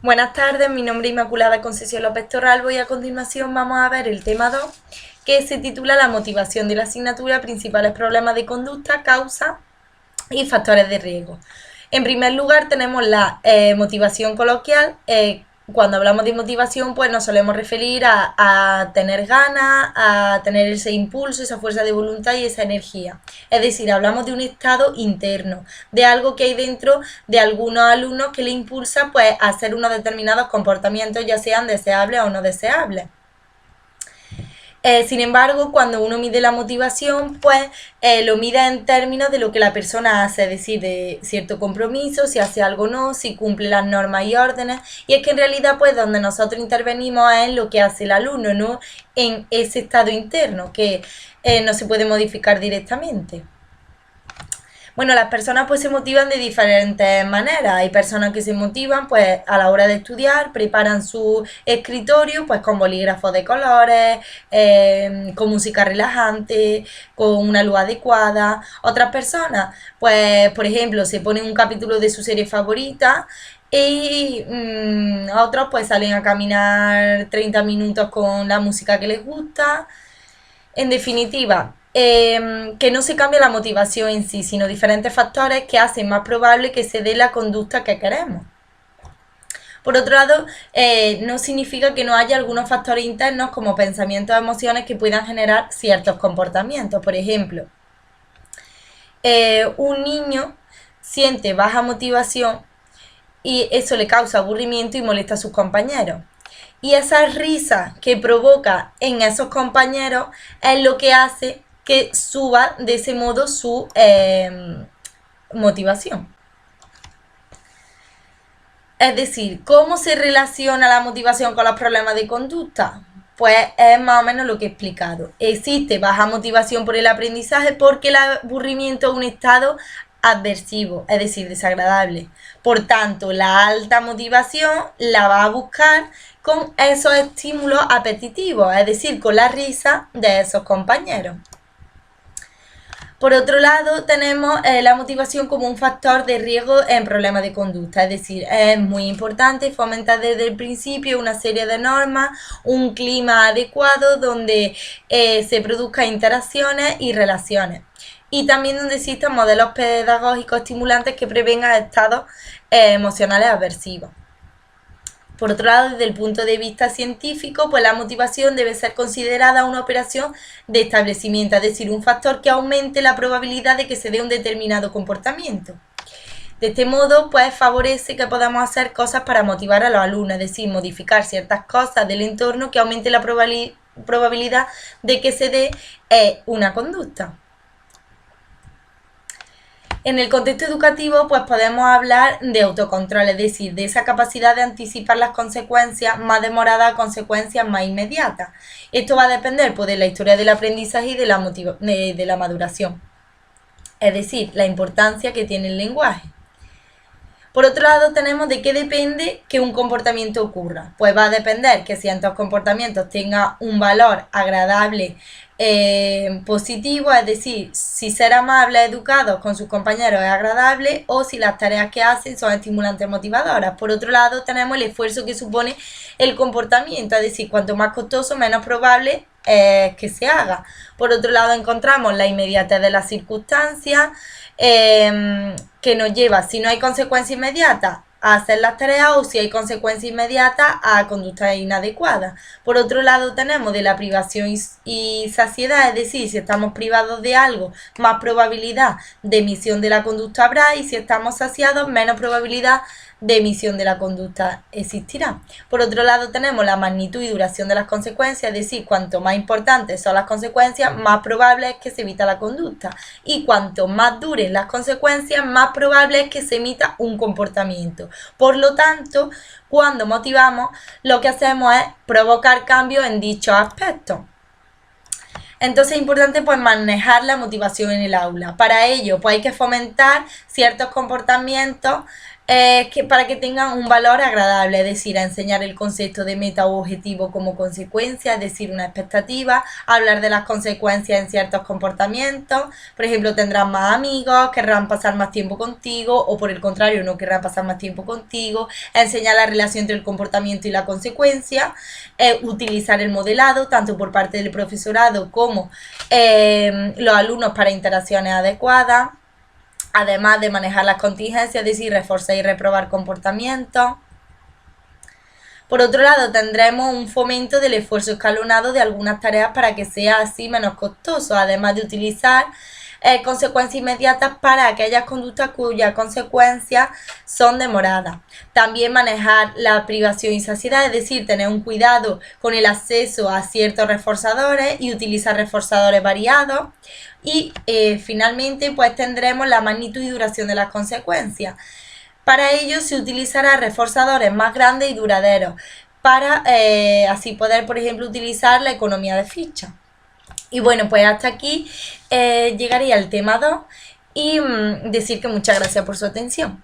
Buenas tardes, mi nombre es Inmaculada Concesión López Torralbo y a continuación vamos a ver el tema 2, que se titula La motivación de la asignatura, principales problemas de conducta, causas y factores de riesgo. En primer lugar tenemos la motivación coloquial. Cuando hablamos de motivación, pues nos solemos referir a tener ganas, a tener ese impulso, esa fuerza de voluntad y esa energía. Es decir, hablamos de un estado interno, de algo que hay dentro de algunos alumnos que le impulsa pues a hacer unos determinados comportamientos, ya sean deseables o no deseables. Sin embargo, cuando uno mide la motivación, pues lo mide en términos de lo que la persona hace, es decir, de cierto compromiso, si hace algo o no, si cumple las normas y órdenes. Y es que en realidad, pues donde nosotros intervenimos es en lo que hace el alumno, no en ese estado interno, que no se puede modificar directamente. Bueno, las personas pues se motivan de diferentes maneras. Hay personas que se motivan pues a la hora de estudiar, preparan su escritorio pues con bolígrafos de colores, con música relajante, con una luz adecuada. Otras personas pues por ejemplo se ponen un capítulo de su serie favorita y otros pues salen a caminar 30 minutos con la música que les gusta. En definitiva, que no se cambia la motivación en sí, sino diferentes factores que hacen más probable que se dé la conducta que queremos. Por otro lado, no significa que no haya algunos factores internos como pensamientos o emociones que puedan generar ciertos comportamientos. Por ejemplo, un niño siente baja motivación y eso le causa aburrimiento y molesta a sus compañeros. Y esa risa que provoca en esos compañeros es lo que hace que suba de ese modo su motivación. Es decir, ¿cómo se relaciona la motivación con los problemas de conducta? Pues es más o menos lo que he explicado. Existe baja motivación por el aprendizaje porque el aburrimiento es un estado adversivo, es decir, desagradable. Por tanto, la alta motivación la va a buscar con esos estímulos apetitivos, es decir, con la risa de esos compañeros. Por otro lado, tenemos la motivación como un factor de riesgo en problemas de conducta, es decir, es muy importante fomentar desde el principio una serie de normas, un clima adecuado donde se produzcan interacciones y relaciones. Y también donde existan modelos pedagógicos estimulantes que prevengan estados emocionales aversivos. Por otro lado, desde el punto de vista científico, pues la motivación debe ser considerada una operación de establecimiento, es decir, un factor que aumente la probabilidad de que se dé un determinado comportamiento. De este modo, pues favorece que podamos hacer cosas para motivar a los alumnos, es decir, modificar ciertas cosas del entorno que aumente la probabilidad de que se dé una conducta. En el contexto educativo, pues podemos hablar de autocontrol, es decir, de esa capacidad de anticipar las consecuencias más demoradas a consecuencias más inmediatas. Esto va a depender pues, de la historia del aprendizaje y de la maduración, es decir, la importancia que tiene el lenguaje. Por otro lado, tenemos de qué depende que un comportamiento ocurra. Pues va a depender que ciertos comportamientos tengan un valor agradable, positivo, es decir, si ser amable, educado con sus compañeros es agradable o si las tareas que hacen son estimulantes motivadoras. Por otro lado, tenemos el esfuerzo que supone el comportamiento, es decir, cuanto más costoso, menos probable que se haga. Por otro lado, encontramos la inmediatez de las circunstancias, que nos lleva, si no hay consecuencia inmediata, a hacer las tareas o si hay consecuencia inmediata a conductas inadecuadas. Por otro lado tenemos de la privación y saciedad, es decir, si estamos privados de algo, más probabilidad de emisión de la conducta habrá y si estamos saciados, menos probabilidad de emisión de la conducta existirá. Por otro lado tenemos la magnitud y duración de las consecuencias, es decir, cuanto más importantes son las consecuencias, más probable es que se evita la conducta y cuanto más duren las consecuencias, más probable es que se emita un comportamiento. Por lo tanto, cuando motivamos, lo que hacemos es provocar cambios en dichos aspectos. Entonces es importante pues manejar la motivación en el aula. Para ello pues hay que fomentar ciertos comportamientos para que tengan un valor agradable, es decir, a enseñar el concepto de meta o objetivo como consecuencia, es decir, una expectativa, hablar de las consecuencias en ciertos comportamientos, por ejemplo, tendrán más amigos, querrán pasar más tiempo contigo o por el contrario no querrán pasar más tiempo contigo, enseñar la relación entre el comportamiento y la consecuencia, utilizar el modelado tanto por parte del profesorado como los alumnos para interacciones adecuadas, además de manejar las contingencias, es decir, reforzar y reprobar comportamientos. Por otro lado, tendremos un fomento del esfuerzo escalonado de algunas tareas para que sea así menos costoso, además de utilizar consecuencias inmediatas para aquellas conductas cuyas consecuencias son demoradas. También manejar la privación y saciedad, es decir, tener un cuidado con el acceso a ciertos reforzadores y utilizar reforzadores variados. Y finalmente, pues tendremos la magnitud y duración de las consecuencias. Para ello se utilizará reforzadores más grandes y duraderos para así poder, por ejemplo, utilizar la economía de ficha. Y bueno, pues hasta aquí llegaría el tema 2 y decir que muchas gracias por su atención.